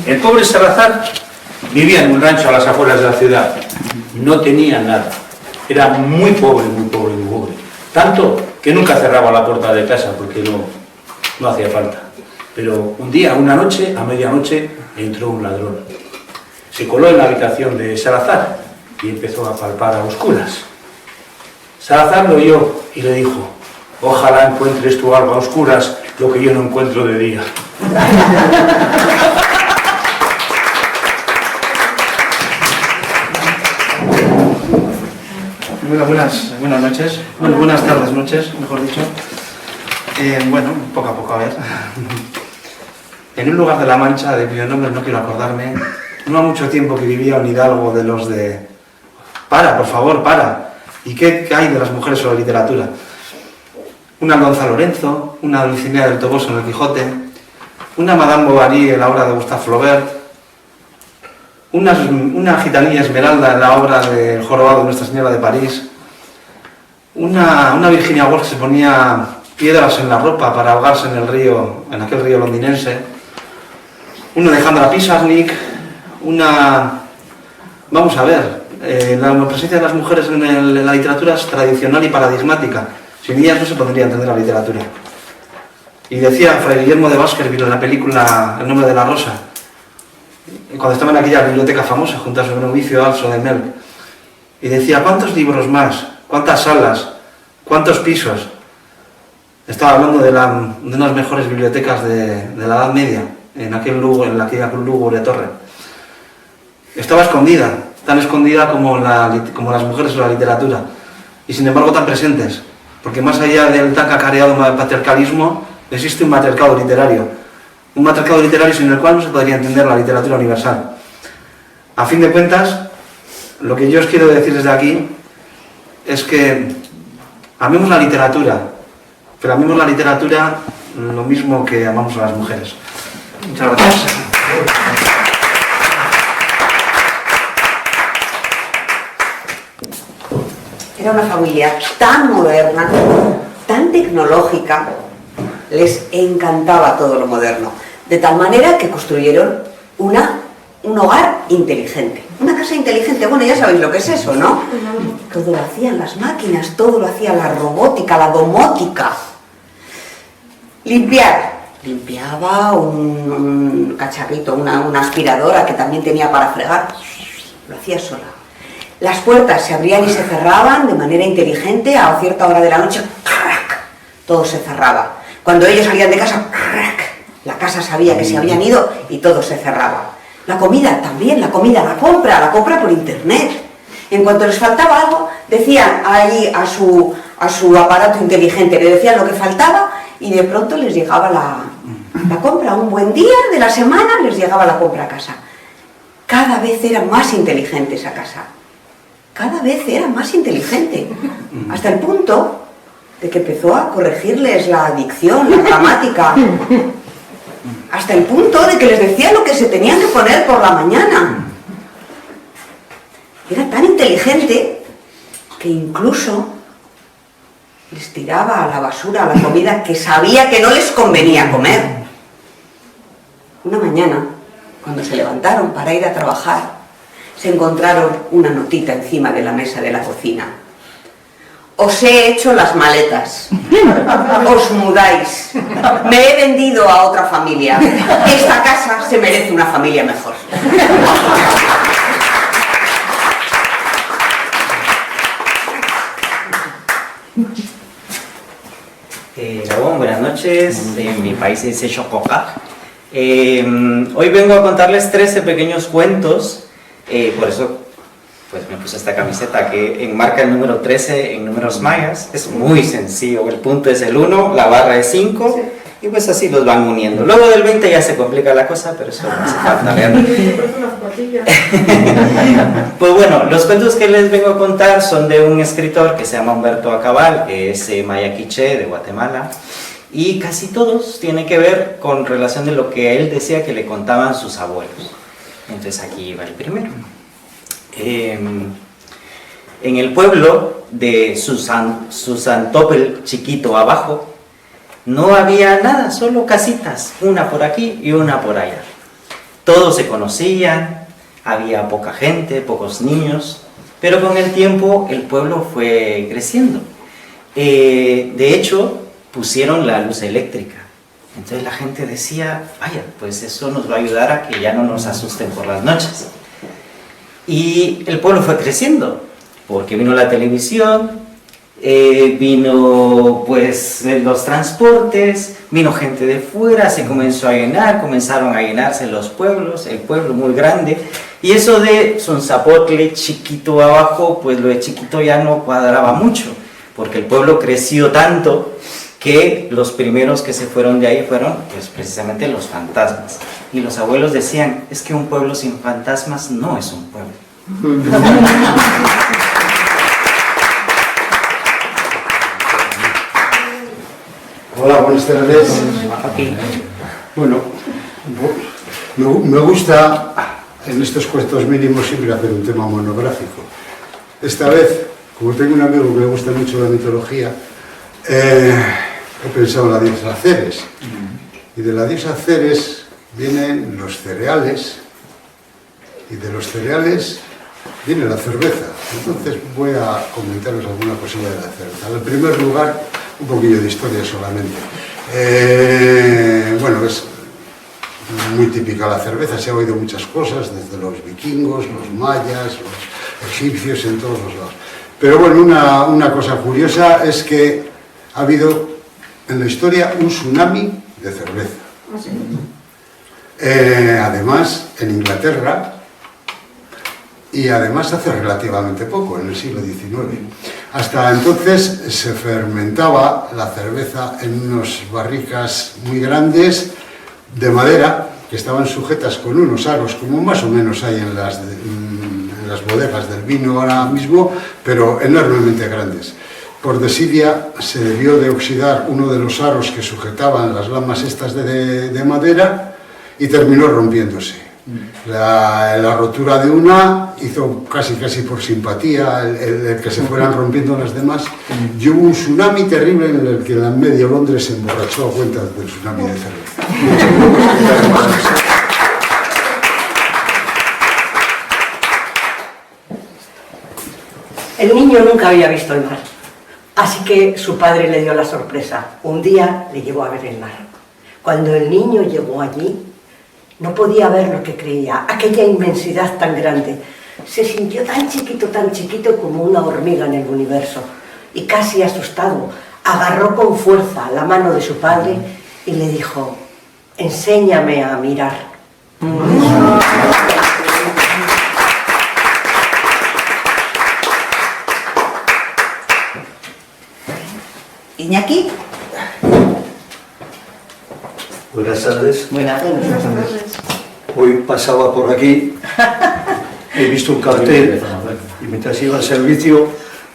El pobre Salazar vivía en un rancho a las afueras de la ciudad. No tenía nada. Era muy pobre, muy pobre, muy pobre. Tanto que nunca cerraba la puerta de casa porque no hacía falta. Pero un día, una noche, a medianoche, entró un ladrón. Se coló en la habitación de Salazar y empezó a palpar a oscuras. Salazar lo oyó y le dijo: ojalá encuentres tú algo a oscuras, lo que yo no encuentro de día. Buenas noches. Bueno, buenas tardes, noches, mejor dicho. Bueno, poco a poco, a ver. En un lugar de La Mancha, de cuyo nombre no quiero acordarme, no ha mucho tiempo que vivía un hidalgo de los de... Para, por favor, para. ¿Y qué hay de las mujeres sobre la literatura? Una Alonza Lorenzo, una Dulcinea del Toboso en El Quijote, una Madame Bovary en la obra de Gustave Flaubert, una gitanilla Esmeralda en la obra del Jorobado de Nuestra Señora de París, una Virginia Woolf que se ponía piedras en la ropa para ahogarse en el río, en aquel río londinense, una Alejandra Pizarnik, vamos a ver, la presencia de las mujeres en la literatura es tradicional y paradigmática. Sin ellas no se podría entender la literatura. Y decía Fray Guillermo de Baskerville en la película El nombre de la rosa, cuando estaba en aquella biblioteca famosa junto a su novicio Also de Mel, y decía: ¿cuántos libros más? ¿Cuántas salas? ¿Cuántos pisos? Estaba hablando de unas mejores bibliotecas de la Edad Media, en aquella lúgubre torre. Estaba escondida, tan escondida como las mujeres en la literatura, y sin embargo tan presentes, porque más allá del tan cacareado patriarcalismo existe un matriarcado literario. Un matriarcado literario sin el cual no se podría entender la literatura universal. A fin de cuentas, lo que yo os quiero decir desde aquí es que amemos la literatura, pero amemos la literatura lo mismo que amamos a las mujeres. Muchas gracias. Era una familia tan moderna, tan tecnológica, les encantaba todo lo moderno, de tal manera que construyeron un hogar inteligente, una casa inteligente. Bueno, ya sabéis lo que es eso, ¿no? Todo lo hacían las máquinas, todo lo hacía la robótica, la domótica. Limpiaba un cacharrito, una aspiradora que también tenía para fregar, lo hacía sola. Las puertas se abrían y se cerraban de manera inteligente. A cierta hora de la noche, ¡crack!, todo se cerraba. Cuando ellos salían de casa, ¡crack!, la casa sabía que se habían ido y todo se cerraba. La comida también, la compra por internet. En cuanto les faltaba algo, decían allí a su aparato inteligente, le decían lo que faltaba y de pronto les llegaba la compra. Un buen día de la semana les llegaba la compra a casa. Cada vez era más inteligente esa casa. Cada vez era más inteligente, hasta el punto de que empezó a corregirles la dicción, la gramática, hasta el punto de que les decía lo que se tenían que poner por la mañana. Era tan inteligente que incluso les tiraba a la basura la comida que sabía que no les convenía comer. Una mañana, cuando se levantaron para ir a trabajar, se encontraron una notita encima de la mesa de la cocina. Os he hecho las maletas. Os mudáis. Me he vendido a otra familia. Esta casa se merece una familia mejor. Gabón, buenas noches. Mi país es Xococa. Hoy vengo a contarles 13 pequeños cuentos. Por eso pues me puse esta camiseta que enmarca el número 13 en números mayas. Es muy sencillo, el punto es el 1, la barra es 5, sí. Y pues así los van uniendo. Luego del 20 ya se complica la cosa, pero eso no hace falta verlo. Pues bueno, los cuentos que les vengo a contar son de un escritor que se llama Humberto Acabal, que es maya quiché de Guatemala, y casi todos tienen que ver con relación de lo que él decía que le contaban sus abuelos. Entonces aquí va el primero. En el pueblo de Susantopel chiquito abajo, No había nada, solo casitas, una por aquí y una por allá. Todos se conocían, había poca gente, pocos niños, pero con el tiempo el pueblo fue creciendo. De hecho, pusieron la luz eléctrica. Entonces la gente decía, vaya, pues eso nos va a ayudar a que ya no nos asusten por las noches. Y el pueblo fue creciendo, porque vino la televisión, vino pues los transportes, vino gente de fuera, se comenzó a llenar, comenzaron a llenarse los pueblos, el pueblo muy grande, y eso de Sonzapotle chiquito abajo, pues lo de chiquito ya no cuadraba mucho, porque el pueblo creció tanto que los primeros que se fueron de ahí fueron pues precisamente los fantasmas, y los abuelos decían, es que un pueblo sin fantasmas no es un pueblo. Hola, buenas tardes. Bueno, me gusta en estos cuentos mínimos siempre hacer un tema monográfico. Esta vez, como tengo un amigo que le gusta mucho la mitología, he pensado en la diosa Ceres. Y de la diosa Ceres vienen los cereales, y de los cereales viene la cerveza. Entonces voy a comentaros alguna cosilla de la cerveza. En primer lugar, un poquillo de historia solamente. Bueno, es muy típica la cerveza, se ha oído muchas cosas, desde los vikingos, los mayas, los egipcios, en todos los lados. Pero bueno, una cosa curiosa es que ha habido en la historia un tsunami de cerveza. Además, en Inglaterra, y además hace relativamente poco, en el siglo XIX. Hasta entonces se fermentaba la cerveza en unas barricas muy grandes de madera que estaban sujetas con unos aros, como más o menos hay en las bodegas del vino ahora mismo, pero enormemente grandes. Por desidia se debió de oxidar uno de los aros que sujetaban las lamas estas de madera y terminó rompiéndose. La rotura de una hizo casi por simpatía el que se fueran rompiendo las demás, y hubo un tsunami terrible en el que en medio Londres se emborrachó a cuenta del tsunami de cerveza. El niño nunca había visto el mar, así que su padre le dio la sorpresa. Un día le llevó a ver el mar. Cuando el niño llegó allí, no podía ver lo que creía, aquella inmensidad tan grande. Se sintió tan chiquito como una hormiga en el universo, y casi asustado, agarró con fuerza la mano de su padre y le dijo, enséñame a mirar. Iñaki. Buenas tardes. Buenas tardes. Hoy pasaba por aquí, he visto un cartel y mientras iba al servicio,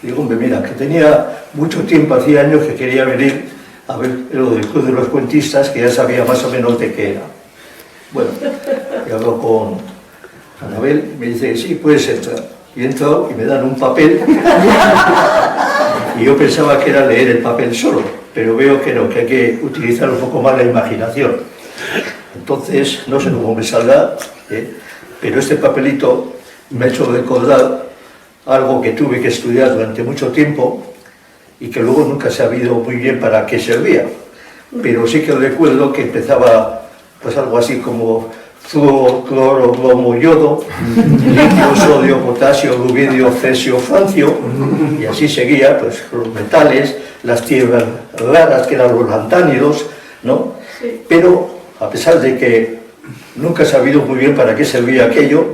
digo, hombre, mira, que tenía mucho tiempo, hacía años que quería venir a ver lo del Club de los Cuentistas, que ya sabía más o menos de qué era. Bueno, y hablo con Anabel, me dice, sí, puedes entrar. Y he entrado y me dan un papel y yo pensaba que era leer el papel solo, pero veo que no, que hay que utilizar un poco más la imaginación. Entonces, no sé cómo me saldrá, pero este papelito me ha hecho recordar algo que tuve que estudiar durante mucho tiempo y que luego nunca he sabido muy bien para qué servía. Pero sí que recuerdo que empezaba pues algo así como flúor, cloro, bromo, yodo, litio, sodio, potasio, rubidio, cesio, francio, y así seguía, pues los metales, las tierras raras que eran los lantánidos, ¿no? Sí. Pero a pesar de que nunca he sabido muy bien para qué servía aquello,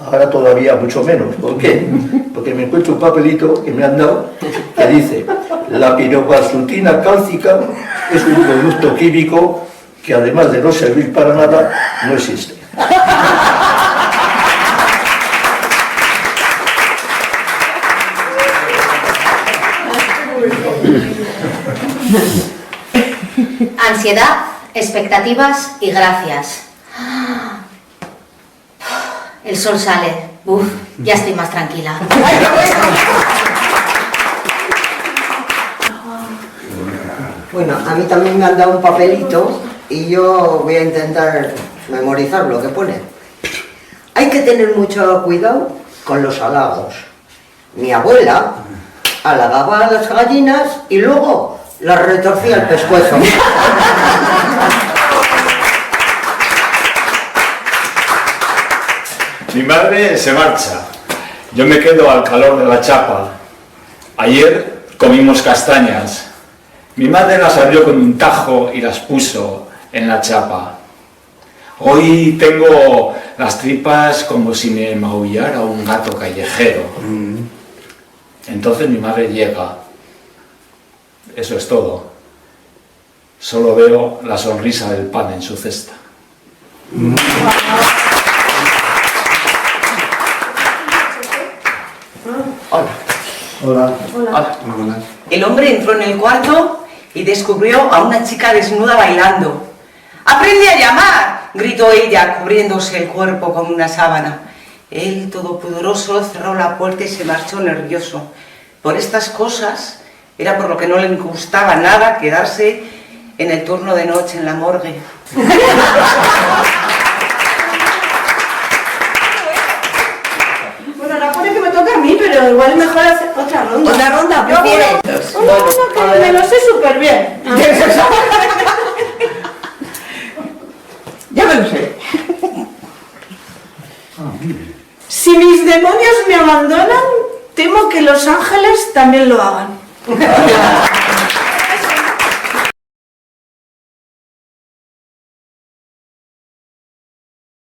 ahora todavía mucho menos. ¿Por qué? Porque me encuentro un papelito que me han dado que dice: la pirobasutina cálcica es un producto químico que además de no servir para nada, no existe. Ansiedad, expectativas y gracias. El sol sale. Uf, ya estoy más tranquila. Bueno, a mí también me han dado un papelito y yo voy a intentar memorizar lo que pone. Hay que tener mucho cuidado con los halagos. Mi abuela halagaba a las gallinas y luego las retorcía el pescuezo. Mi madre se marcha. Yo me quedo al calor de la chapa. Ayer comimos castañas. Mi madre las abrió con un tajo y las puso en la chapa. Hoy tengo las tripas como si me maullara un gato callejero. Entonces mi madre llega. Eso es todo. Solo veo la sonrisa del pan en su cesta. Hola. El hombre entró en el cuarto y descubrió a una chica desnuda bailando. ¡Aprende a llamar!, gritó ella, cubriéndose el cuerpo con una sábana. Él, todopoderoso, cerró la puerta y se marchó nervioso. Por estas cosas era por lo que no le gustaba nada quedarse en el turno de noche en la morgue. Bueno, ahora pone que me toca a mí, pero igual es mejor hacer otra ronda. ¿Otra ronda? Yo ¿Prefieres? Una ronda que me lo sé súper bien. Ya me lo sé. Si mis demonios me abandonan, temo que los ángeles también lo hagan.